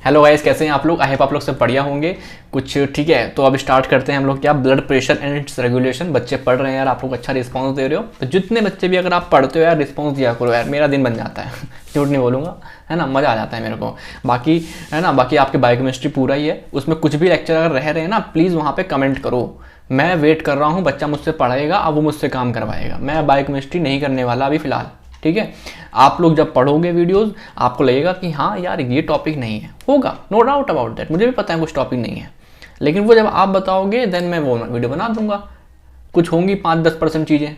Hello guys, कैसे हैं आप लोग? आई होप आप लोग सब बढ़िया होंगे। कुछ ठीक है, तो अब स्टार्ट करते हैं हम लोग क्या, blood pressure and it's regulation. बच्चे पढ़ रहे हैं यार, आप लोग अच्छा रिस्पांस दे रहे हो, तो जितने बच्चे भी अगर आप पढ़ते हो यार रिस्पांस दिया करो यार, मेरा दिन बन जाता है झूठ नहीं बोलूँगा, है ना, मज़ा आ जाता है मेरे को। बाकी है ना, बाकी आपके बायोकेमिस्ट्री पूरा ही है, उसमें कुछ भी लेक्चर अगर रह रहे हैं ना, प्लीज़ वहाँ पर कमेंट करो। मैं वेट कर रहा हूँ, बच्चा मुझसे पढ़ाएगा, अब वो मुझसे काम करवाएगा। मैं बायोकेमिस्ट्री नहीं करने वाला अभी फ़िलहाल, ठीक है। आप लोग जब पढ़ोगे वीडियोस, आपको लगेगा कि हाँ यार ये टॉपिक नहीं है, होगा, नो डाउट अबाउट दैट, मुझे भी पता है कुछ टॉपिक नहीं है, लेकिन वो जब आप बताओगे देन मैं वो वीडियो बना दूंगा। कुछ होंगी 5-10% चीज़ें,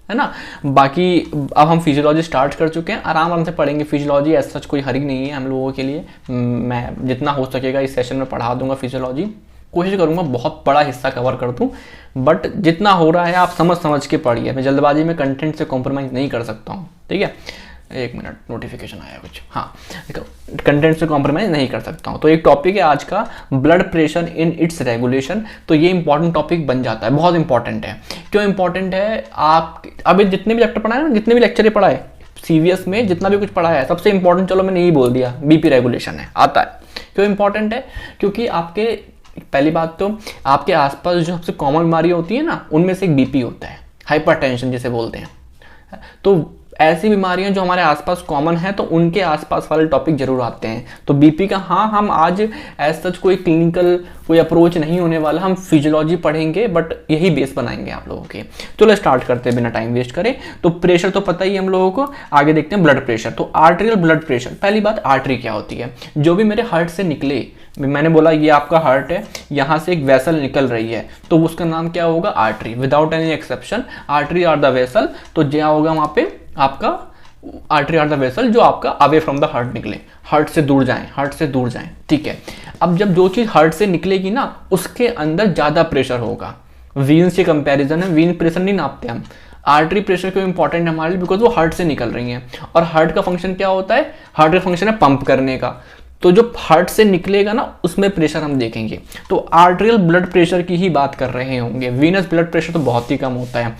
है ना। बाकी अब हम फिजियोलॉजी स्टार्ट कर चुके हैं, आराम आराम से पढ़ेंगे फिजियोलॉजी। एज सच कोई हरी नहीं है हम लोगों के लिए। मैं जितना हो सकेगा इस सेशन में पढ़ा दूंगा फिजियोलॉजी, कोशिश करूंगा बहुत बड़ा हिस्सा कवर कर दूं, बट जितना हो रहा है आप समझ के पढ़िए। मैं जल्दबाजी में कंटेंट से कॉम्प्रोमाइज़ नहीं कर सकता हूँ, ठीक है। एक मिनट, नोटिफिकेशन आया कुछ, हाँ। कंटेंट से कॉम्प्रोमाइज़ नहीं कर सकता हूँ। तो एक टॉपिक है आज का, blood pressure in its regulation. तो ये इंपॉर्टेंट टॉपिक बन जाता है, बहुत इंपॉर्टेंट है। क्यों इंपॉर्टेंट है? आप अभी जितने भी चैप्टर पढ़ाए ना, जितने भी लेक्चर पढ़ा है CVS में, जितना भी कुछ पढ़ा है, सबसे इंपॉर्टेंट, चलो मैंने यही बोल दिया, BP रेगुलेशन है, आता है। क्यों इंपॉर्टेंट है? क्योंकि आपके पहली बात तो आपके आसपास जो सबसे कॉमन बीमारियां होती है ना, उनमें से एक BP होता है, हाइपरटेंशन जिसे बोलते हैं। तो ऐसी बीमारियां जो हमारे आसपास कॉमन है, तो उनके आसपास वाले टॉपिक जरूर आते हैं। तो BP का, हाँ, हम आज एज सच कोई क्लिनिकल कोई अप्रोच नहीं होने वाला, हम फिजियोलॉजी पढ़ेंगे, बट यही बेस बनाएंगे आप लोगों के। चलो स्टार्ट करते हैं बिना टाइम वेस्ट करें। तो प्रेशर तो पता ही है हम लोगों को, आगे देखते हैं ब्लड प्रेशर। तो आर्टेरियल ब्लड प्रेशर, पहली बात आर्टरी क्या होती है? जो भी मेरे हार्ट से निकले, मैंने बोला ये आपका हार्ट है, यहाँ से एक वेसल निकल रही है, तो उसका नाम क्या होगा? Artery, without any exception. Artery are the vessel, तो क्या होगा वहाँ पे आपका? आर्टरी आर द वेसल जो आपका अवे फ्रॉम द हार्ट निकले, हार्ट से दूर जाएं, हार्ट से दूर जाएं, ठीक है। अब जब जो चीज़ हार्ट से निकलेगी ना, उसके अंदर ज़्यादा प्रेशर होगा। वीन्स के कंपैरिजन है, वीन प्रेशर नहीं नापते हम। आर्टरी प्रेशर क्यों इंपॉर्टेंट है हमारे लिए? बिकॉज वो हार्ट से निकल रही हैं, और हार्ट का फंक्शन क्या होता है? हार्ट का फंक्शन है पंप करने का। तो जो हार्ट से निकलेगा ना, उसमें प्रेशर हम देखेंगे। तो आर्टेरियल ब्लड प्रेशर की ही बात कर रहे होंगे, वीनस ब्लड प्रेशर तो बहुत ही कम होता है,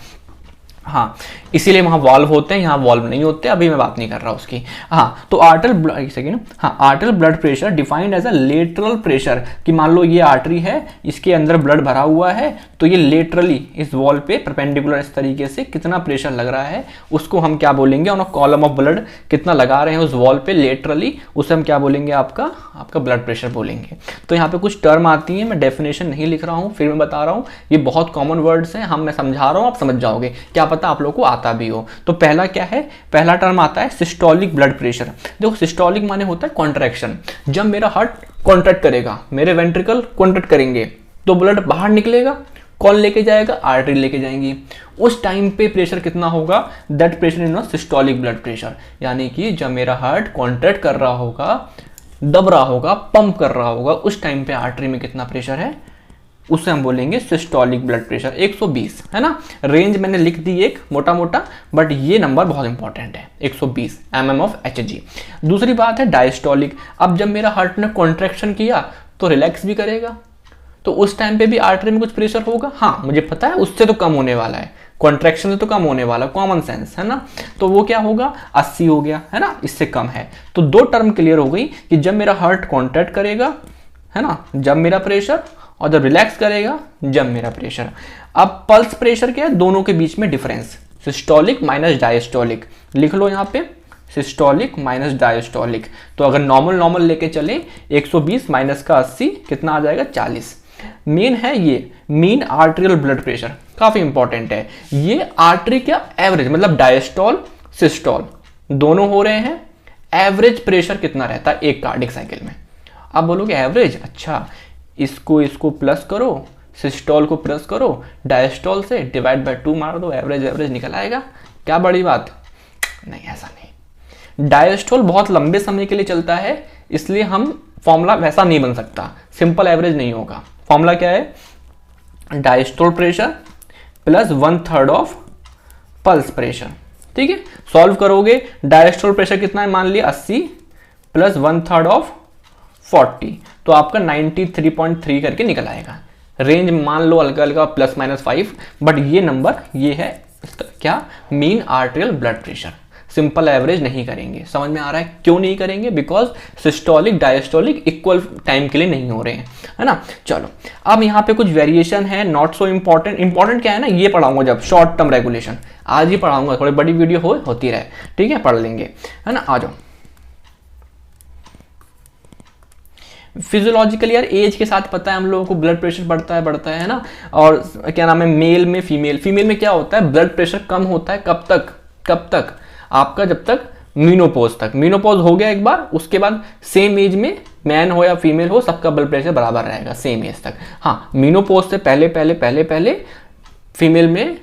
हाँ, इसीलिए वहाँ वाल्व होते हैं, यहाँ वाल्व नहीं होते, अभी मैं बात नहीं कर रहा उसकी। हाँ, तो आर्टेरियल, एक सेकेंड, हाँ, arterial blood pressure defined as a lateral pressure, कि मान लो ये आर्टरी है, इसके अंदर ब्लड भरा हुआ है, तो ये लेटरली इस वॉल पे परपेंडिकुलर इस तरीके से कितना प्रेशर लग रहा है, उसको हम क्या बोलेंगे? On a column of blood कितना लगा रहे हैं उस वॉल पे लेटरली, उसे हम क्या बोलेंगे? आपका ब्लड प्रेशर बोलेंगे। तो यहाँ पे कुछ टर्म आती है, मैं डेफिनेशन नहीं लिख रहा हूँ, फिर मैं बता रहा हूँ, ये बहुत कॉमन वर्ड्स हैं, मैं समझा रहा हूँ, आप समझ जाओगे, क्या पता आप लोग को आता भी हो। तो पहला क्या है? पहला टर्म आता है सिस्टोलिक ब्लड प्रेशर। देखो, सिस्टोलिक माने होता है कॉन्ट्रैक्शन। जब मेरा हार्ट कॉन्ट्रैक्ट करेगा, मेरे वेंट्रिकल कॉन्ट्रैक्ट करेंगे, तो ब्लड बाहर निकलेगा, कौन लेके जाएगा? आर्टरी लेके जाएंगी। उस टाइम पे प्रेशर कितना होगा? That pressure is not systolic blood pressure. यानी कि जब मेरा हार्ट कॉन्ट्रैक्ट कर रहा होगा, दब रहा होगा, पंप कर रहा होगा, उस टाइम पे आर्टरी में कितना प्रेशर है, उसे हम बोलेंगे सिस्टोलिक ब्लड प्रेशर। 120 है ना, रेंज मैंने लिख दी एक मोटा मोटा, बट ये नंबर बहुत इंपॉर्टेंट है, 120 mm ऑफ Hg। दूसरी बात है डायस्टोलिक। अब जब मेरा हार्ट ने कॉन्ट्रैक्शन किया तो रिलैक्स भी करेगा, तो उस टाइम पे भी आर्टरी में कुछ प्रेशर होगा। हाँ, मुझे पता है उससे तो कम होने वाला है, कॉन्ट्रैक्शन से तो कम होने वाला, कॉमन सेंस है ना। तो वो क्या होगा? 80 हो गया, है ना, इससे कम है। तो दो टर्म क्लियर हो गई कि जब मेरा हार्ट कॉन्ट्रैक्ट करेगा, है ना, जब मेरा प्रेशर, और जब रिलैक्स करेगा, जब मेरा प्रेशर। अब पल्स प्रेशर क्या है? दोनों के बीच में डिफरेंस, सिस्टोलिक माइनस डायस्टोलिक। लिख लो यहाँ पे, सिस्टोलिक माइनस डायस्टोलिक। तो अगर नॉर्मल लेके चले, 120 माइनस का 80 कितना आ जाएगा? 40। मेन है ये मीन आर्टेरियल ब्लड प्रेशर, काफी इंपॉर्टेंट है ये। आर्टरी क्या? एवरेज, मतलब डायस्टोल सिस्टोल दोनों हो रहे हैं, एवरेज प्रेशर कितना रहता है एक कार्डिक साइकिल में? आप बोलोगे एवरेज, अच्छा, इसको प्लस करो, सिस्टोल को प्लस करो, डायस्टोल से डिवाइड बाय 2 मार दो, एवरेज निकल आएगा। क्या बड़ी बात? नहीं, ऐसा नहीं। डायस्टोल बहुत लंबे समय के लिए चलता है, इसलिए हम फॉर्मूला वैसा नहीं बन सकता, सिंपल एवरेज नहीं होगा। फॉर्मूला क्या है? Diastole pressure plus 1/3 of pulse pressure, ठीक है। सॉल्व करोगे, डायस्टोल प्रेशर कितना है? मान लिया 80 प्लस 1/3 ऑफ 40, तो आपका 93.3 करके निकल आएगा। रेंज मान लो हल्का हल्का ±5, बट ये नंबर ये है क्या? Mean arterial blood pressure. Simple average नहीं करेंगे। समझ में आ रहा है क्यों नहीं करेंगे? Because systolic diastolic equal time के लिए नहीं हो रहे हैं, है ना। चलो अब यहाँ पे कुछ वेरिएशन है, नॉट सो इम्पॉर्टेंट। इंपॉर्टेंट क्या है ना, ये पढ़ाऊंगा जब शॉर्ट टर्म रेगुलेशन, आज ही पढ़ाऊंगा, थोड़ी बड़ी वीडियो होती रहे, ठीक है, पढ़ लेंगे, है ना। आ जाओ फिजियोलॉजिकल यार, एज के साथ पता है हम लोगों को ब्लड प्रेशर बढ़ता है ना। और क्या नाम है, मेल में फीमेल में क्या होता है, ब्लड प्रेशर कम होता है कब तक आपका, जब तक मीनोपॉज तक। मीनोपॉज हो गया एक बार, उसके बाद सेम एज में मैन हो या फीमेल हो, सबका ब्लड प्रेशर बराबर रहेगा सेम एज तक। हाँ, मीनोपॉज से पहले फीमेल में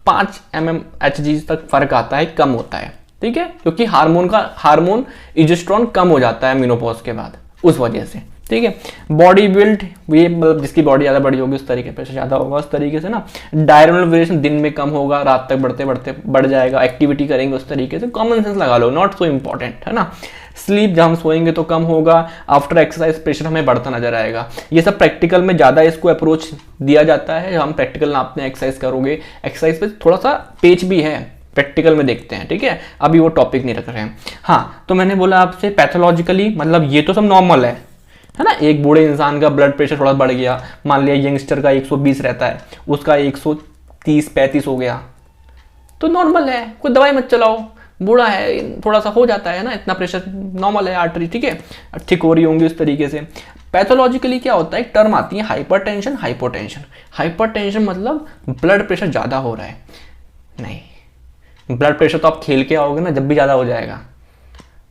5 mmHg तक फर्क आता है, कम होता है, ठीक है, क्योंकि हार्मोन इजेस्ट्रॉन कम हो जाता है मीनोपॉज के बाद, उस वजह से, ठीक है। बॉडी बिल्ड, ये मतलब जिसकी बॉडी ज़्यादा बड़ी होगी उस तरीके पे ज़्यादा होगा, उस तरीके से ना। डायरनल वेरिएशन दिन में कम होगा, रात तक बढ़ते बढ़ जाएगा, एक्टिविटी करेंगे उस तरीके से, कॉमन सेंस लगा लो, नॉट सो इम्पॉर्टेंट, है ना। स्लीप, जब हम सोएंगे तो कम होगा, आफ्टर एक्सरसाइज प्रेशर हमें बढ़ता नजर आएगा। ये सब प्रैक्टिकल में ज़्यादा इसको अप्रोच दिया जाता है, हम प्रैक्टिकल नापते हैं, एक्सरसाइज करोगे, एक्सरसाइज पे थोड़ा सा पेच भी है, प्रैक्टिकल में देखते हैं, ठीक है, अभी वो टॉपिक नहीं रख रहे हैं। हाँ, तो मैंने बोला आपसे पैथोलॉजिकली, मतलब ये तो सब नॉर्मल है ना। एक बूढ़े इंसान का ब्लड प्रेशर थोड़ा बढ़ गया, मान लिया यंगस्टर का 120 रहता है, उसका 130-35 हो गया, तो नॉर्मल है, कोई दवाई मत चलाओ, बूढ़ा है, थोड़ा सा हो जाता है ना, इतना प्रेशर नॉर्मल है, आर्टरी ठीक है, ठीक हो रही होंगी उस तरीके से। पैथोलॉजिकली क्या होता है, एक टर्म आती है हाइपरटेंशन, हाइपोटेंशन। हाइपरटेंशन मतलब ब्लड प्रेशर ज़्यादा हो रहा है, नहीं, ब्लड प्रेशर तो आप खेल के आओगे ना, जब भी ज़्यादा हो जाएगा,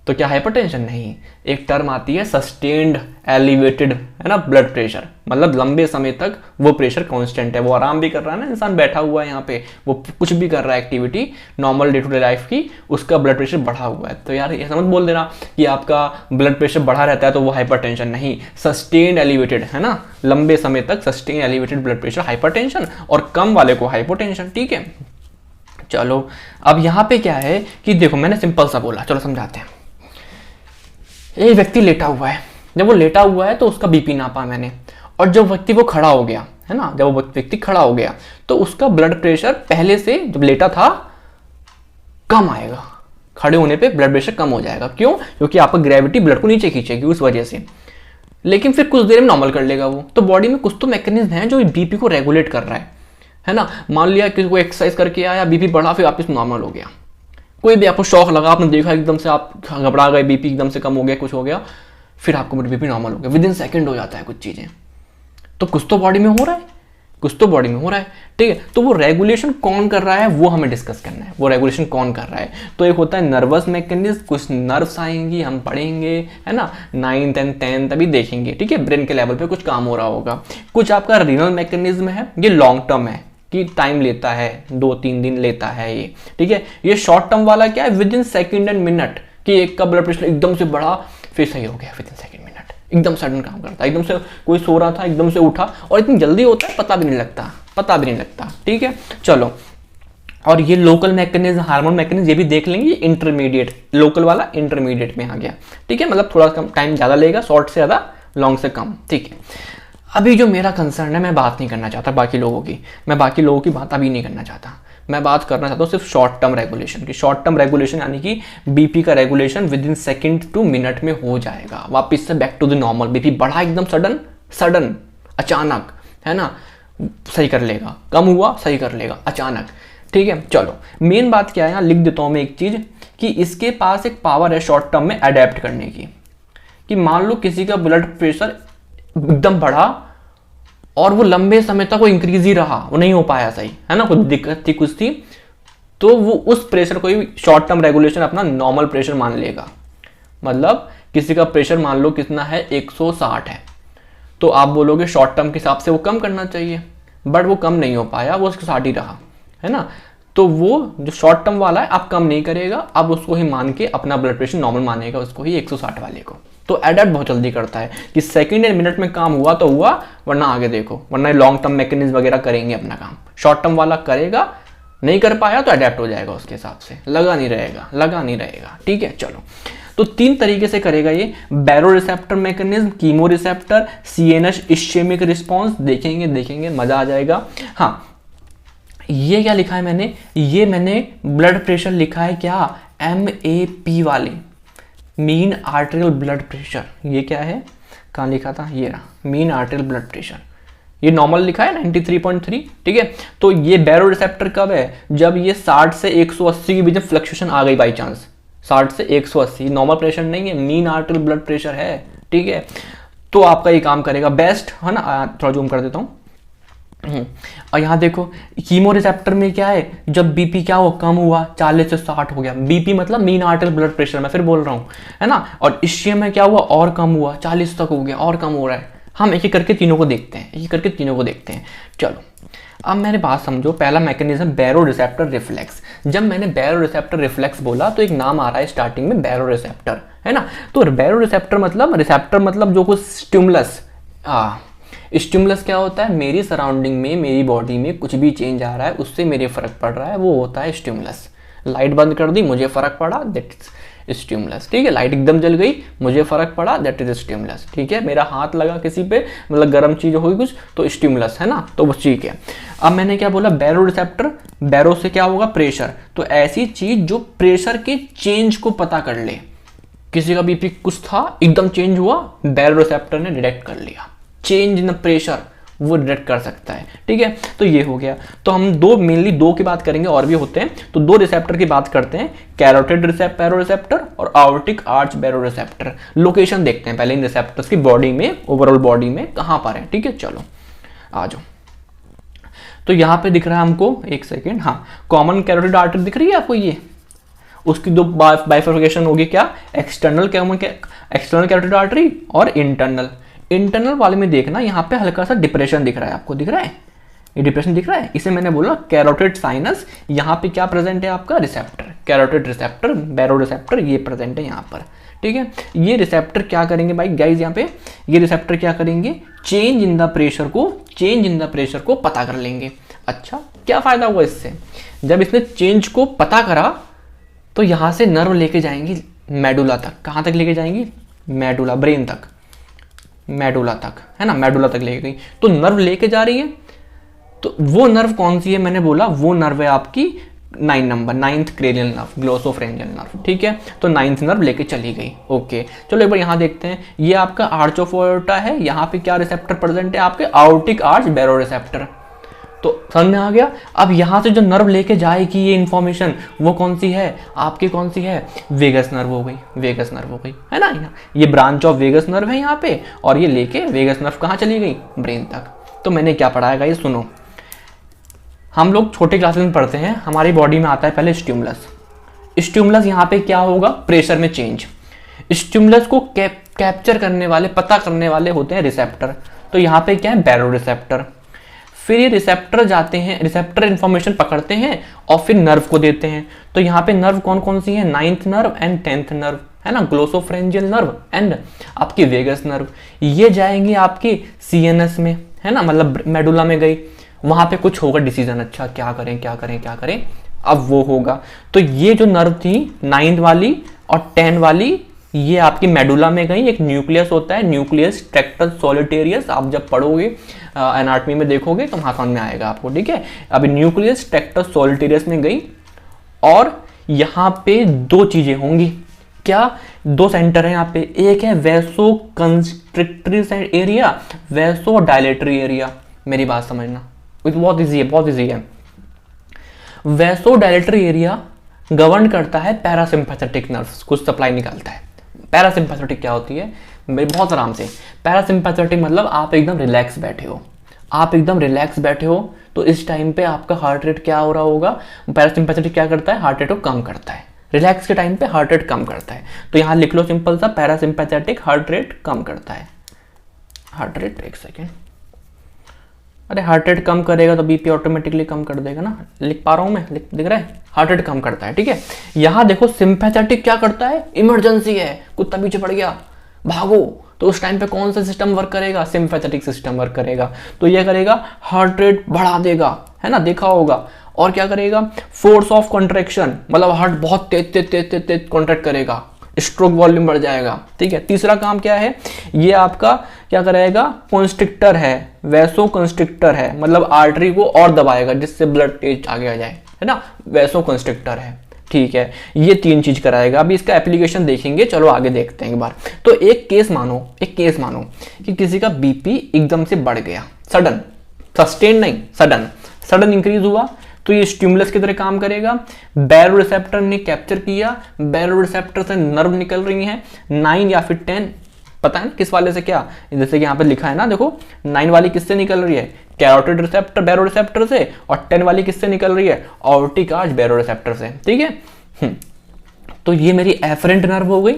तो क्या हाइपरटेंशन? नहीं। एक टर्म आती है सस्टेन्ड एलिवेटेड, है ना, ब्लड प्रेशर, मतलब लंबे समय तक वो प्रेशर कांस्टेंट है, वो आराम भी कर रहा है ना, इंसान बैठा हुआ है यहाँ पे, वो कुछ भी कर रहा है activity normal day to day life की, उसका ब्लड प्रेशर बढ़ा हुआ है। तो यार ऐसा मत बोल देना कि आपका ब्लड प्रेशर बढ़ा रहता है तो वो हाइपरटेंशन, नहीं, सस्टेन्ड एलिवेटेड, है ना, लंबे समय तक sustain elevated blood pressure hypertension, और कम वाले को हाइपोटेंशन, ठीक है। चलो अब यहाँ पे क्या है कि देखो, मैंने सिंपल सा बोला, चलो समझाते हैं। एक व्यक्ति लेटा हुआ है, जब वो लेटा हुआ है तो उसका बीपी नापा मैंने, और जब व्यक्ति वो खड़ा हो गया, है ना, जब वो व्यक्ति खड़ा हो गया तो उसका ब्लड प्रेशर पहले से जब लेटा था कम आएगा, खड़े होने पे ब्लड प्रेशर कम हो जाएगा। क्यों? क्योंकि आपका ग्रेविटी ब्लड को नीचे खींचेगी उस वजह से, लेकिन फिर कुछ देर में नॉर्मल कर लेगा वो। तो बॉडी में कुछ तो मैकेनिज्म है जो बीपी को रेगुलेट कर रहा है ना। मान लिया किसी को एक्सरसाइज करके आया, बीपी बढ़ा, फिर वापस नॉर्मल हो गया। कोई भी आपको शौक लगा, आपने देखा एकदम से आप घबरा गए, बीपी एकदम से कम हो गया, कुछ हो गया, फिर आपको बीपी नॉर्मल हो गया, विद इन सेकंड हो जाता है कुछ चीज़ें। तो कुछ तो बॉडी में हो रहा है, ठीक है। तो वो रेगुलेशन कौन कर रहा है वो हमें डिस्कस करना है, वो रेगुलेशन कौन कर रहा है। तो एक होता है नर्वस मैकेनिज्म, कुछ नर्व्स आएंगी, हम पढ़ेंगे, है ना, 9th and 10th अभी देखेंगे, ठीक है, ब्रेन के लेवल पे कुछ काम हो रहा होगा। कुछ आपका रीनल मैकेनिज्म है, ये लॉन्ग टर्म है कि टाइम लेता है, 2-3 दिन लेता है ये, ठीक है। ये शॉर्ट टर्म वाला क्या है, with in second and minute, कि एक का ब्लड प्रेशर एकदम से बढ़ा फिर सही हो गया, विद इन सेकेंड मिनट, एकदम सडन काम करता है, एकदम से कोई सो रहा था एकदम से उठा, और इतनी जल्दी होता है पता भी नहीं लगता, ठीक है। चलो, और ये लोकल मैकेनिज्म, हार्मोन मैकेनिज्म, ये भी देख लेंगे। इंटरमीडिएट, लोकल वाला इंटरमीडिएट में आ गया, ठीक है, मतलब थोड़ा कम टाइम ज़्यादा लेगा, शॉर्ट से ज़्यादा, लॉन्ग से कम, ठीक है। अभी जो मेरा कंसर्न है, मैं बात नहीं करना चाहता बाकी लोगों की बात अभी नहीं करना चाहता, मैं बात करना चाहता हूँ सिर्फ शॉर्ट टर्म रेगुलेशन की। शॉर्ट टर्म रेगुलेशन यानी कि बीपी का regulation within second to minute में हो जाएगा, वापस से back to the normal. BP बढ़ा एकदम सडन अचानक, है ना, सही कर लेगा, कम हुआ सही कर लेगा अचानक, ठीक है। चलो, मेन बात क्या है, यहाँ लिख देता हूँ मैं एक चीज़, कि इसके पास एक पावर है शॉर्ट टर्म में अडेप्ट करने की। कि मान लो किसी का ब्लड प्रेशर एकदम बढ़ा और वो लंबे समय तक वो इंक्रीज ही रहा, वो नहीं हो पाया सही, है ना, कुछ दिक्कत थी, कुछ थी, तो वो उस प्रेशर को ही शॉर्ट टर्म रेगुलेशन अपना नॉर्मल प्रेशर मान लेगा। मतलब किसी का प्रेशर मान लो कितना है, 160 है, तो आप बोलोगे शॉर्ट टर्म के हिसाब से वो कम करना चाहिए, बट वो कम नहीं हो पाया, वो 160 ही रहा, है ना। तो वो जो शॉर्ट टर्म वाला है आप कम नहीं करेगा, आप उसको ही मान के अपना ब्लड प्रेशर नॉर्मल मानेगा, उसको ही 160 वाले को। तो एडेप्ट बहुत जल्दी करता है कि सेकंड एंड मिनट में काम हुआ तो हुआ, वरना आगे देखो, वरना लॉन्ग टर्म मैकेनिज्म वगैरह करेंगे अपना काम। शॉर्ट टर्म वाला करेगा, नहीं कर पाया तो अडेप्ट हो जाएगा उसके हिसाब से, लगा नहीं रहेगा, ठीक है। चलो, तो 3 तरीके से करेगा ये, baroreceptor mechanism, chemoreceptor, CNS ischemic response, देखेंगे मजा आ जाएगा। हाँ, ये क्या लिखा है मैंने, ये मैंने ब्लड प्रेशर लिखा है क्या, MAP वाली, मीन आर्टेरियल ब्लड प्रेशर, ये क्या है, कहाँ लिखा था, ये रहा मीन आर्टेरियल ब्लड प्रेशर, ये नॉर्मल लिखा है 93.3, ठीक है। तो ये बैरो रिसेप्टर कब है, जब ये 60 से 180 के बीच में फ्लक्चुएशन आ गई बाई चांस, 60 से 180 नॉर्मल प्रेशर नहीं है, मीन आर्टेरियल ब्लड प्रेशर है, ठीक है। तो आपका ये काम करेगा बेस्ट, है ना। थोड़ा जूम कर देता हूँ। और यहाँ देखो कीमो रिसेप्टर में क्या है, जब बीपी क्या हो, कम हुआ, 40 से 60 हो गया, बीपी मतलब मीन आर्टेरियल ब्लड प्रेशर, मैं फिर बोल रहा हूँ, है ना। और इश्चियम में क्या हुआ, और कम हुआ, 40 तक हो गया, और कम हो रहा है। हम एक एक करके तीनों को देखते हैं, एक एक करके तीनों को देखते हैं। चलो अब मेरे बात समझो, पहला मैकेनिज्म बैरो रिसेप्टर रिफ्लेक्स। जब मैंने बैरो रिसेप्टर रिफ्लेक्स बोला तो एक नाम आ रहा है स्टार्टिंग में, बैरो रिसेप्टर, है ना। तो बैरो रिसेप्टर मतलब जो कुछ स्टिमुलस, स्टिमुलस क्या होता है, मेरी सराउंडिंग में, मेरी बॉडी में कुछ भी चेंज आ रहा है, उससे मेरे फर्क पड़ रहा है, वो होता है स्टिमुलस। लाइट बंद कर दी, मुझे फर्क पड़ा, दैट इज स्टिमुलस, ठीक है। लाइट एकदम जल गई, मुझे फर्क पड़ा, दैट इज स्टिमुलस, ठीक है। मेरा हाथ लगा किसी पे, मतलब गर्म चीज होगी कुछ, तो स्टिमुलस, है ना। तो बस ठीक है। अब मैंने क्या बोला, बैरो रिसेप्टर, बैरो से क्या होगा, प्रेशर। तो ऐसी चीज जो प्रेशर के चेंज को पता कर ले, किसी का बीपी कुछ था एकदम चेंज हुआ, बैरो रिसेप्टर ने डिटेक्ट कर लिया, चेंज इन प्रेशर वो डिटेक्ट कर सकता है, ठीक है। तो ये हो गया। तो हम मेनली दो की बात करेंगे, और भी होते हैं, तो दो रिसेप्टर की बात करते हैं, कैरोटिड बैरो रिसेप्टर और आर्टिक आर्च बैरो रिसेप्टर। लोकेशन देखते हैं पहले इन रिसेप्टर्स की बॉडी में, ओवरऑल बॉडी में कहां पर है, ठीक है। चलो आ जाओ। तो यहां पे दिख रहा है हमको, एक सेकेंड, हाँ, कॉमन कैरोटिड आर्टरी दिख रही है आपको, ये उसकी दो बाइफर्केशन होगी, क्या, एक्सटर्नल कैरोटिड आर्टरी और इंटरनल वाले में देखना, यहाँ पे हल्का सा डिप्रेशन दिख रहा है आपको, दिख रहा है, ये डिप्रेशन दिख रहा है, इसे मैंने बोला कैरोटिड साइनस। यहाँ पे क्या प्रेजेंट है आपका, रिसेप्टर, कैरोटिड रिसेप्टर, बैरो रिसेप्टर, ये प्रेजेंट है यहाँ पर, ठीक है। ये रिसेप्टर क्या करेंगे भाई गाइज, यहाँ पे ये रिसेप्टर क्या करेंगे, चेंज इन द प्रेशर को पता कर लेंगे। अच्छा, क्या फायदा हुआ इससे, जब इसने चेंज को पता करा तो यहाँ से नर्व लेके जाएंगी मेडुला तक, कहाँ तक लेके जाएंगी, मेडुला, ब्रेन तक, मेडुला तक, है ना, मेडुला तक लेके गई। तो नर्व लेके जा रही है, तो वो नर्व कौन सी है, मैंने बोला वो नर्व है आपकी 9 नंबर, 9th cranial nerve, glossopharyngeal nerve, ठीक है। तो 9th नर्व लेके चली गई, ओके। चलो एक बार यहाँ देखते हैं, ये आपका आर्च ऑफ एओर्टा है, यहाँ पे क्या रिसेप्टर प्रेजेंट है आपके, आर्टिक आर्च बैरो रिसेप्टर। तो समझ में आ गया। अब यहाँ से जो नर्व लेके जाएगी ये इन्फॉर्मेशन, वो कौन सी है आपकी, कौन सी है, वेगस नर्व हो गई, वेगस नर्व हो गई, है ना। ये ब्रांच ऑफ वेगस नर्व है यहाँ पे, और ये लेके वेगस नर्व कहाँ चली गई, ब्रेन तक। तो मैंने क्या पढ़ाया ये सुनो, हम लोग छोटे क्लासेस में पढ़ते हैं, हमारी बॉडी में आता है पहले स्टिमुलस यहाँ पे क्या होगा, प्रेशर में चेंज। स्टिमुलस को कैप्चर करने वाले, पता करने वाले होते हैं रिसेप्टर। तो यहाँ पे क्या है, बैरो रिसेप्टर। फिर ये रिसेप्टर जाते हैं, रिसेप्टर इंफॉर्मेशन पकड़ते हैं और फिर नर्व को देते हैं। तो यहाँ पे नर्व कौन कौन सी है, 9th nerve and 10th nerve, है ना, ग्लोसोफ्रेंजियल नर्व एंड आपकी वेगस नर्व। ये जाएंगी आपकी CNS में, है ना, मतलब मेडुला में गई, वहां पे कुछ होगा डिसीजन, अच्छा क्या करें, अब वो होगा। तो ये जो नर्व थी 9th वाली और 10 वाली, ये आपकी मेडुला में गई। एक न्यूक्लियस होता है, न्यूक्लियस ट्रैक्टस सॉलिटेरियस, आप जब पढ़ोगे एनाटॉमी में देखोगे तो वहां समझ में आएगा आपको, ठीक है। अब न्यूक्लियस ट्रैक्टस सॉलिटेरियस में गई, और यहाँ पे दो चीजें होंगी, क्या, दो सेंटर है यहाँ पे, एक है vaso कंस्ट्रिक्टरी area, vaso dilatory area. मेरी बात समझना, बहुत इजी है। वैसो डायलेटरी एरिया गवर्न करता है पैरासिम्पैथेटिक नर्व्स, कुछ सप्लाई निकालता है। पैरासिम्पैथेटिक क्या होती है, बहुत आराम से, पैरासिम्पैथेटिक मतलब आप एकदम रिलैक्स बैठे हो, तो इस टाइम पे आपका हार्ट रेट क्या हो रहा होगा, पैरासिम्पैथेटिक क्या करता है, हार्ट रेट को कम करता है, रिलैक्स के टाइम पे हार्ट रेट कम करता है। तो यहाँ लिख लो सिंपल सा, पैरासिम्पैथेटिक हार्ट रेट कम करता है, हार्ट रेट, एक सेकेंड, अरे हार्ट रेट कम करेगा तो बीपी ऑटोमेटिकली कम कर देगा ना, लिख पा रहा हूं मैं, दिख रहा है, हार्ट रेट कम करता है, ठीक है। यहाँ देखो सिंपैथेटिक क्या करता है, इमरजेंसी है, कुत्ता पीछे पड़ गया, भागो, तो उस टाइम पे कौन सा सिस्टम वर्क करेगा, सिंपैथेटिक सिस्टम वर्क करेगा। तो ये करेगा, हार्ट रेट बढ़ा देगा, है ना, देखा होगा। और क्या करेगा, फोर्स ऑफ कॉन्ट्रैक्शन, मतलब हार्ट बहुत तेज कॉन्ट्रैक्ट करेगा, स्ट्रोक वॉल्यूम बढ़ जाएगा, ठीक है। तीसरा काम क्या है, ये आपका क्या करेगा, कंस्ट्रिक्टर है, वैसो कंस्ट्रिक्टर है, मतलब आर्टरी को और दबाएगा जिससे ब्लड तेज आगे आ जाए, है ना, वैसो कंस्ट्रिक्टर है। ठीक है, ये 3 चीज कराएगा। अभी इसका एप्लीकेशन देखेंगे, चलो आगे देखते हैं एक बार। तो एक केस मानो कि किसी का बीपी एकदम से बढ़ गया, सडन, सस्टेन नहीं, सडन इंक्रीज हुआ, तो ये स्टिमुलस की तरह काम करेगा। बैरो रिसेप्टर ने कैप्चर किया, बैरो रिसेप्टर से नर्व निकल रही हैं 9 या फिर 10, पता है ना किस वाले से क्या, जैसे कि यहाँ पे लिखा है ना, देखो 9 वाली किससे निकल रही है, कैरोटिड रिसेप्टर बैरो रिसेप्टर से, और 10 वाली किससे निकल रही है, ऑर्टिक आर्च बैरो रिसेप्टर से, ठीक है। तो ये मेरी एफरेंट नर्व हो गई,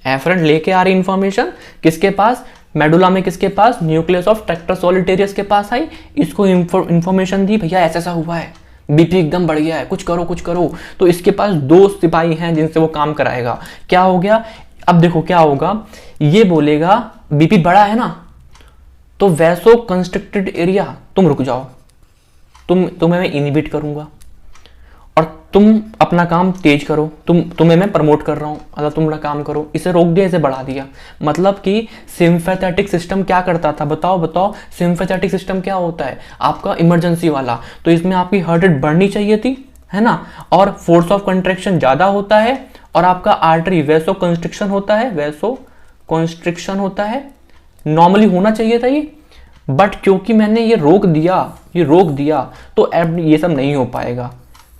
एफरेंट लेके आ रही इंफॉर्मेशन किसके पास, मेडुला में किसके पास, न्यूक्लियस ऑफ ट्रैक्टर सॉलिटेरियस के पास आई, इसको इंफॉर्मेशन दी, भैया ऐसा हुआ है, बीपी एकदम बढ़ गया है, कुछ करो। तो इसके पास 2 सिपाही हैं जिनसे वो काम कराएगा। क्या हो गया, अब देखो क्या होगा, ये बोलेगा बीपी बढ़ा है ना, तो वैसो कंस्ट्रिक्टेड एरिया तुम रुक जाओ, तुम्हें मैं इनहिबिट करूंगा और तुम अपना काम तेज करो, तुम्हें मैं प्रमोट कर रहा हूं, अगर तुम अपना काम करो। इसे रोक दिया, इसे बढ़ा दिया। मतलब कि सिम्पैथेटिक सिस्टम क्या करता था, बताओ सिम्पैथेटिक सिस्टम क्या होता है, आपका इमरजेंसी वाला। तो इसमें आपकी हार्ट रेट बढ़नी चाहिए थी, है ना, और फोर्स ऑफ कंट्रैक्शन ज्यादा होता है, और आपका आर्टरी वैसो कंस्ट्रिक्शन होता है, नॉर्मली होना चाहिए था ये, बट क्योंकि मैंने ये रोक दिया तो अब ये सब नहीं हो पाएगा,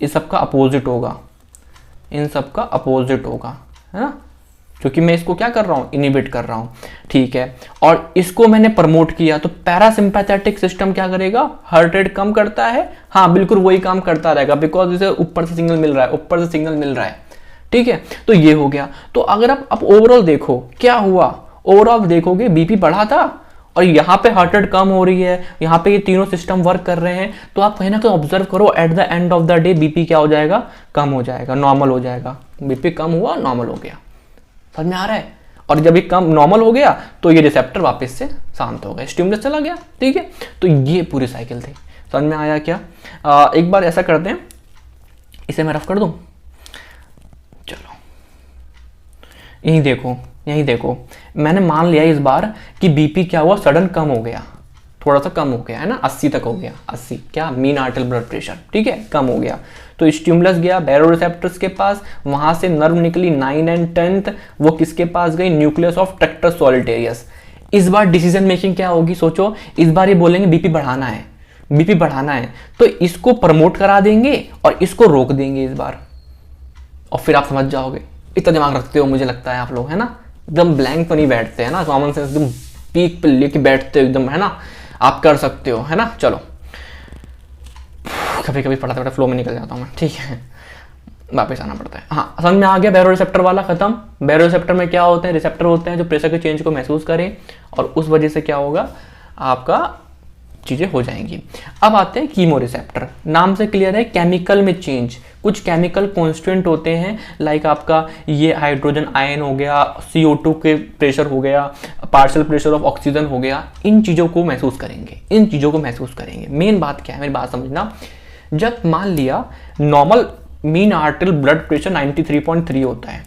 इस सब का अपोजिट होगा, इन सब का अपोजिट होगा, है ना, क्योंकि मैं इसको क्या कर रहा हूँ, इनहिबिट कर रहा हूँ, ठीक है। और इसको मैंने प्रमोट किया, तो पैरासिम्पैथेटिक सिस्टम क्या करेगा, हार्ट रेट कम करता है, हाँ बिल्कुल वही काम करता रहेगा, बिकॉज इसे ऊपर से सिग्नल मिल रहा है, ठीक है। तो ये हो गया। तो अगर आप ओवरऑल देखो क्या हुआ, ओवरऑल देखोगे बीपी बढ़ा था और यहाँ पे हार्ट रेट कम हो रही है, यहाँ पे ये तीनों सिस्टम वर्क कर रहे हैं, तो आप कहीं ना कहीं ऑब्जर्व करो, at the end of the day BP क्या हो जाएगा, कम हो जाएगा, नॉर्मल हो जाएगा। बीपी कम हुआ, नॉर्मल हो गया, समझ में आ रहा है। और जब ये कम नॉर्मल हो गया तो ये रिसेप्टर वापस से शांत हो गया, स्टिमुलस चला गया, ठीक है। तो ये पूरी साइकिल थी, समझ में आया क्या। एक बार ऐसा करते हैं, इसे मैं रफ कर दूं, चलो यही देखो मैंने मान लिया इस बार कि बीपी क्या हुआ, सडन कम हो गया, थोड़ा सा कम हो गया, है ना, 80 तक हो गया, 80 क्या, मीन आर्टरियल ब्लड प्रेशर, ठीक है, कम हो गया। तो स्टिमुलस गया बैरो रिसेप्टर्स के पास, वहां से नर्व निकली 9 और 10, वो किसके पास गई, न्यूक्लियस ऑफ ट्रैक्टर सॉलिटेरियस। इस बार डिसीजन मेकिंग क्या होगी, सोचो, इस बार ये बोलेंगे बीपी बढ़ाना है, तो इसको प्रमोट करा देंगे और इसको रोक देंगे इस बार, और फिर आप समझ जाओगे। इतना दिमाग रखते हो मुझे लगता है आप लोग, है ना, एकदम ब्लैंक तो नहीं बैठते, है ना, कॉमन सेंस एकदम पीक पे लेके बैठते हो एकदम, है ना, आप कर सकते हो, है ना। चलो, कभी कभी पढ़ाते फ्लो में निकल जाता हूँ मैं, ठीक है, वापस आना पड़ता है। हाँ, समझ में आ गया, बैरो रिसेप्टर वाला खत्म। बैरो रिसेप्टर में क्या होते हैं, रिसेप्टर होते हैं जो प्रेशर के चेंज को महसूस करें, और उस वजह से क्या होगा, आपका चीजें हो जाएंगी। अब आते हैं कीमो रिसेप्टर, नाम से क्लियर है, केमिकल में चेंज, कुछ केमिकल कॉन्स्टेंट होते हैं, लाइक आपका ये हाइड्रोजन आयन हो गया, CO2 के प्रेशर हो गया, पार्शियल प्रेशर ऑफ ऑक्सीजन हो गया, इन चीजों को महसूस करेंगे। मेन बात क्या है, मेरी बात समझना, जब मान लिया normal mean arterial blood pressure 93.3 होता है,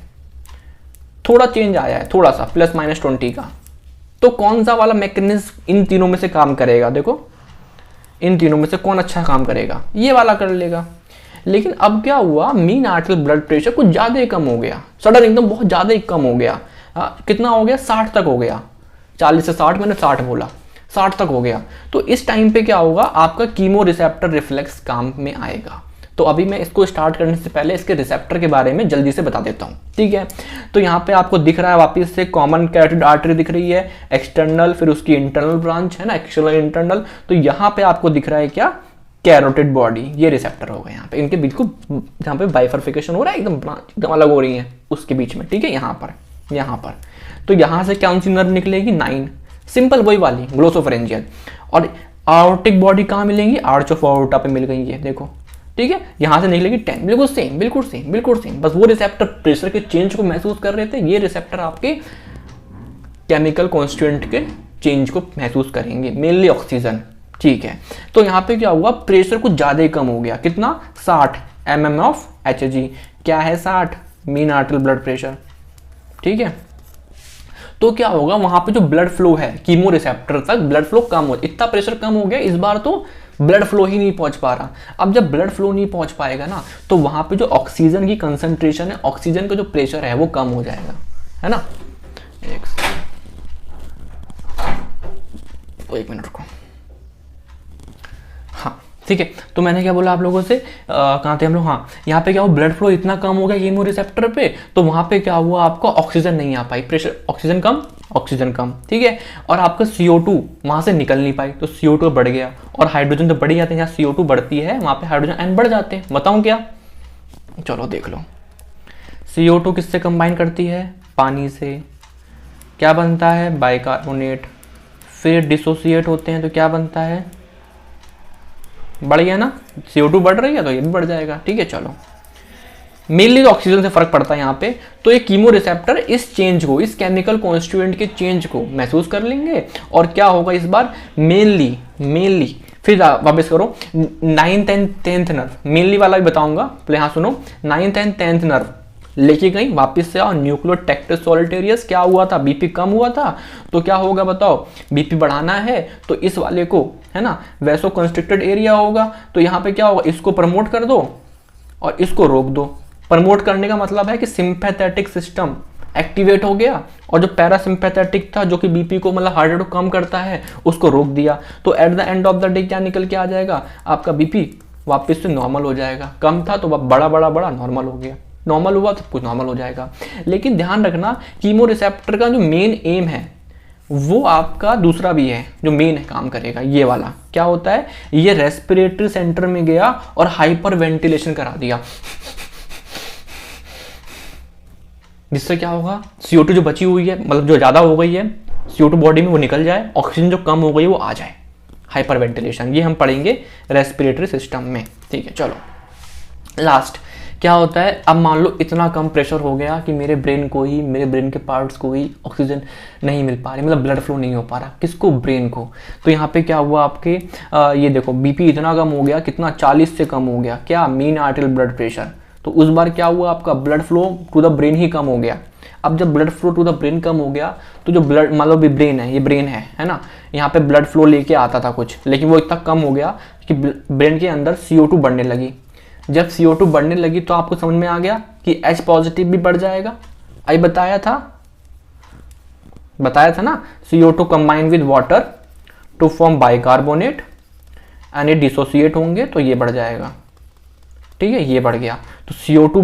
थोड़ा चेंज आया है, थोड़ा सा +-20 का, तो कौन सा वाला मैकेनिज्म इन तीनों में से काम करेगा, देखो इन तीनों में से कौन अच्छा काम करेगा, ये वाला कर लेगा। लेकिन अब क्या हुआ, मीन आर्टरियल ब्लड प्रेशर कुछ ज्यादा ही कम हो गया, सडन एकदम बहुत ज्यादा ही कम हो गया, कितना हो गया, 60 तक हो गया, 40 से 60, मैंने 60 बोला, 60 तक हो गया। तो इस टाइम पे क्या होगा, आपका कीमो रिसेप्टर रिफ्लेक्स काम में आएगा। तो अभी मैं इसको स्टार्ट करने से पहले इसके रिसेप्टर के बारे में जल्दी से बता देता हूँ, ठीक है। तो यहाँ पे आपको दिख रहा है वापस से कॉमन कैरोटिड आर्टरी दिख रही है, एक्सटर्नल, फिर उसकी इंटरनल ब्रांच है ना, एक्सटर्नल इंटरनल। तो यहाँ पे आपको दिख रहा है क्या, कैरोटिड बॉडी, ये रिसेप्टर होगा यहाँ पे, इनके बिल्कुल जहाँ पे बाइफर्फिकेशन हो रहा है, एकदम ब्रांच एकदम अलग हो रही है उसके बीच में, ठीक है, यहाँ पर। तो यहाँ से कौन सी नर्व निकलेगी, 9, सिंपल वही वाली ग्लोसोफरेंजियल। और आर्टिक बॉडी कहाँ मिलेंगी, आर्च ऑफ आर्टा पे मिल गई है, देखो, ठीक है, यहां से निकलेगी 10, बिल्कुल सेम। बस वो रिसेप्टर प्रेशर के चेंज को महसूस कर रहे थे, ये रिसेप्टर आपके केमिकल कॉन्स्टिट्यूएंट के चेंज को महसूस करेंगे, मेनली ऑक्सीजन, ठीक है। तो यहाँ पे क्या हुआ, प्रेशर कुछ ज्यादा ही कम हो गया, कितना, 60 mm ऑफ Hg, क्या है 60, मीन आर्टरियल ब्लड प्रेशर, ठीक है। तो क्या होगा, वहां पे जो ब्लड फ्लो है कीमो रिसेप्टर तक ब्लड फ्लो कम हो, इतना प्रेशर कम हो गया इस बार, तो ब्लड फ्लो ही नहीं पहुंच पा रहा। अब जब ब्लड फ्लो नहीं पहुंच पाएगा ना, तो वहां पे जो ऑक्सीजन की कंसंट्रेशन है, ऑक्सीजन का जो प्रेशर है वो कम हो जाएगा, है ना। एक मिनट रुको। हाँ ठीक है, तो मैंने क्या बोला आप लोगों से, कहाँ थे हम लोग, हाँ यहाँ पे क्या हुआ, ब्लड फ्लो इतना कम हो गया कीमो रिसेप्टर पे, तो वहाँ पे क्या हुआ, आपको ऑक्सीजन नहीं आ पाई, प्रेशर, ऑक्सीजन कम, ठीक है। और आपका CO2 वहाँ से निकल नहीं पाई, तो CO2 बढ़ गया, और हाइड्रोजन तो बढ़ जाते हैं, जहाँ CO2 बढ़ती है वहाँ पे हाइड्रोजन आयन बढ़ जाते हैं। बताऊँ क्या, चलो देख लो। CO2 किससे कंबाइन करती है, पानी से, क्या बनता है, बाइकार्बोनेट, फिर डिसोसिएट होते हैं तो क्या बनता है, बढ़ गया ना, CO2 बढ़ रही है तो ये भी बढ़ जाएगा, ठीक है। चलो, मेनली तो ऑक्सीजन से फर्क पड़ता है यहाँ पे। तो ये कीमो रिसेप्टर इस चेंज को, इस केमिकल कॉन्स्टिट्यूएंट के चेंज को महसूस कर लेंगे, और क्या होगा इस बार, मेनली फिर वापस करो 9th and 10th nerve, mainly वाला भी बताऊंगा, पहले हाँ सुनो, 9th and 10th नर्व लेके गई, वापस से आओ, न्यूक्लियोटेक्टिस सॉलिटेरियस, क्या हुआ था, बीपी कम हुआ था, तो क्या होगा बताओ, बीपी बढ़ाना है तो इस वाले को, है ना, वैसो कंस्ट्रिक्टेड एरिया होगा, तो यहाँ पे क्या होगा, इसको प्रमोट कर दो और इसको रोक दो। प्रमोट करने का मतलब है कि सिंपैथेटिक सिस्टम एक्टिवेट हो गया, और जो पैरासिम्पैथेटिक था जो कि बीपी को मतलब हार्ट रेट को कम करता है, उसको रोक दिया। तो at the end of the day क्या निकल के आ जाएगा, आपका बीपी वापस से नॉर्मल हो जाएगा। कम था तो बड़ा नॉर्मल हो गया, नॉर्मल हुआ तो कुछ नॉर्मल हो जाएगा। लेकिन ध्यान रखना, कीमो रिसेप्टर का जो मेन एम है वो आपका दूसरा भी है, जो मेन है काम करेगा, ये वाला क्या होता है, ये रेस्पिरेटरी सेंटर में गया और हाइपर वेंटिलेशन करा दिया, जिससे क्या होगा, CO2 जो बची हुई है, मतलब जो ज़्यादा हो गई है CO2 बॉडी में, वो निकल जाए, ऑक्सीजन जो कम हो गई है वो आ जाए, हाइपर वेंटिलेशन। ये हम पढ़ेंगे रेस्पिरेटरी सिस्टम में, ठीक है। चलो लास्ट क्या होता है, अब मान लो इतना कम प्रेशर हो गया कि मेरे ब्रेन के पार्ट्स को ही ऑक्सीजन नहीं मिल पा रही, मतलब ब्लड फ्लो नहीं हो पा रहा, किसको, ब्रेन को। तो यहाँ पे क्या हुआ आपके, ये देखो बीपी इतना कम हो गया, कितना, 40 से कम हो गया, क्या, मीन आर्टेरियल ब्लड प्रेशर। तो उस बार क्या हुआ, आपका blood flow to the brain ही कम हो गया। अब जब blood flow to the brain कम हो गया, तो जो ब्लड, मान लो ब्रेन है, ये ब्रेन है ना, यहाँ पे ब्लड फ्लो लेके आता था कुछ, लेकिन वो इतना कम हो गया कि ब्रेन के अंदर CO2 बढ़ने लगी। जब CO2 बढ़ने लगी तो आपको समझ में आ गया कि H पॉजिटिव भी बढ़ जाएगा। आई बताया था ना, CO2 combine with water to form bicarbonate and ये डिसोसिएट होंगे तो ये बढ़ जाएगा, ठीक है, ये बढ़ गया। तो CO2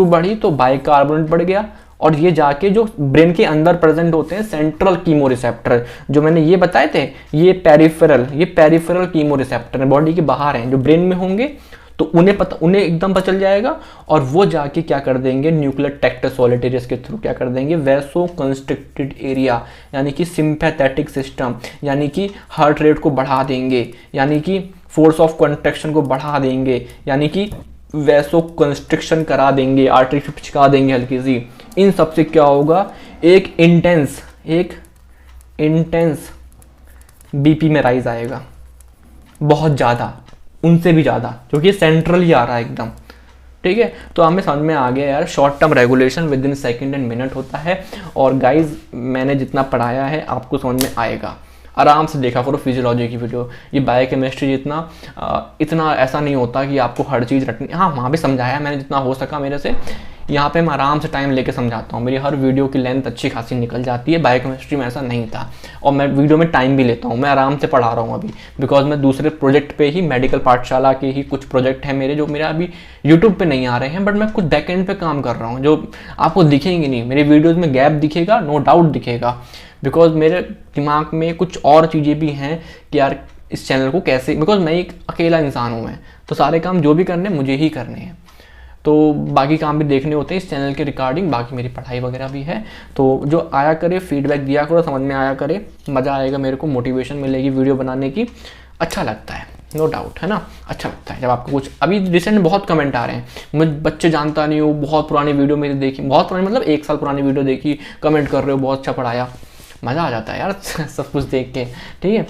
बढ़ी तो बाइकार्बोनेट बढ़ गया, और ये जाके जो ब्रेन के अंदर प्रेजेंट होते हैं सेंट्रल कीमो रिसेप्टर, जो मैंने ये बताए थे, ये पेरिफेरल कीमो रिसेप्टर बॉडी के बाहर हैं, जो ब्रेन में होंगे, तो उन्हें एकदम पता चल जाएगा, और वो जाके क्या कर देंगे, न्यूक्लियोटेक्टिस सॉलिटेरियस के थ्रू क्या कर देंगे, वैसो कंस्ट्रिक्टेड एरिया, यानी कि सिंपैथेटिक सिस्टम, यानी कि हार्ट रेट को बढ़ा देंगे, यानी कि फोर्स ऑफ कंट्रैक्शन को बढ़ा देंगे, यानी कि वैसो कंस्ट्रिक्शन करा देंगे, आर्टरी पिचका देंगे हल्की सी। इन सब से क्या होगा, एक इंटेंस बीपी में राइज आएगा, बहुत ज़्यादा, उनसे भी ज़्यादा, क्योंकि सेंट्रल ही आ रहा है एकदम, ठीक है। तो हमें समझ में आ गया यार, short term regulation within second and minute होता है। और गाइज मैंने जितना पढ़ाया है आपको समझ में आएगा, आराम से देखा करो फिजियोलॉजी की वीडियो। ये बायोकेमिस्ट्री इतना ऐसा नहीं होता कि आपको हर चीज़ रटनी, हाँ वहाँ भी समझाया मैंने जितना हो सका मेरे से। यहाँ पे मैं आराम से टाइम लेके समझाता हूँ, मेरी हर वीडियो की लेंथ अच्छी खासी निकल जाती है। बायोकेमिस्ट्री में ऐसा नहीं था, और मैं वीडियो में टाइम भी लेता हूँ, मैं आराम से पढ़ा रहा हूँ अभी, बिकॉज मैं दूसरे प्रोजेक्ट पे ही, मेडिकल पाठशाला के ही कुछ प्रोजेक्ट हैं मेरे, जो मेरा अभी यूट्यूब पे नहीं आ रहे हैं, बट मैं कुछ बैकएंड पे काम कर रहा हूँ, जो आपको दिखेंगे नहीं। मेरे वीडियोज़ में गैप दिखेगा, नो डाउट दिखेगा, बिकॉज मेरे दिमाग में कुछ और चीज़ें भी हैं कि यार इस चैनल को कैसे, बिकॉज मैं एक अकेला इंसान हूँ, मैं तो सारे काम जो भी करने मुझे ही करने हैं, तो बाकी काम भी देखने होते हैं इस चैनल के रिगार्डिंग, बाकी मेरी पढ़ाई वगैरह भी है। तो जो आया करे फीडबैक दिया करो, समझ में आया करे, मज़ा आएगा, मेरे को मोटिवेशन मिलेगी वीडियो बनाने की, अच्छा लगता है, नो डाउट, है ना। अच्छा लगता है जब आपको कुछ, अभी रिसेंट बहुत कमेंट आ रहे हैं, मैं बच्चे जानता नहीं हूँ, बहुत पुरानी वीडियो मेरी देखी, बहुत पुरानी मतलब 1 साल पुरानी वीडियो देखी, कमेंट कर रहे हो बहुत अच्छा पढ़ाया, मज़ा आ जाता है यार सब कुछ देख के, ठीक है।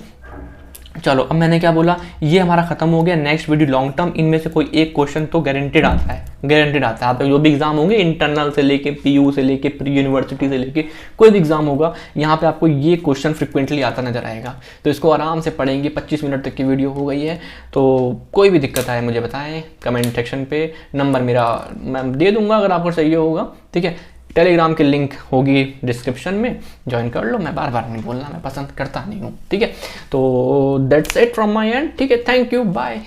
चलो अब मैंने क्या बोला, ये हमारा खत्म हो गया। नेक्स्ट वीडियो लॉन्ग टर्म, इनमें से कोई एक क्वेश्चन तो गारंटेड आता है, गारंटेड आता है। आप जो भी एग्जाम होंगे, इंटरनल से लेके पीयू से लेके प्री यूनिवर्सिटी से लेके कोई भी एग्जाम होगा, यहाँ पे आपको ये क्वेश्चन फ्रिक्वेंटली आता नजर आएगा। तो इसको आराम से पढ़ेंगे। 25 मिनट तक की वीडियो हो गई है, तो कोई भी दिक्कत आए मुझे बताएं कमेंट सेक्शन पे। नंबर मेरा मैं दे दूंगा अगर आपको चाहिए होगा, ठीक है। टेलीग्राम की लिंक होगी डिस्क्रिप्शन में, ज्वाइन कर लो। मैं बार बार नहीं बोलना, मैं पसंद करता नहीं हूँ, ठीक है। तो that's it from my end, ठीक है। Thank you, bye.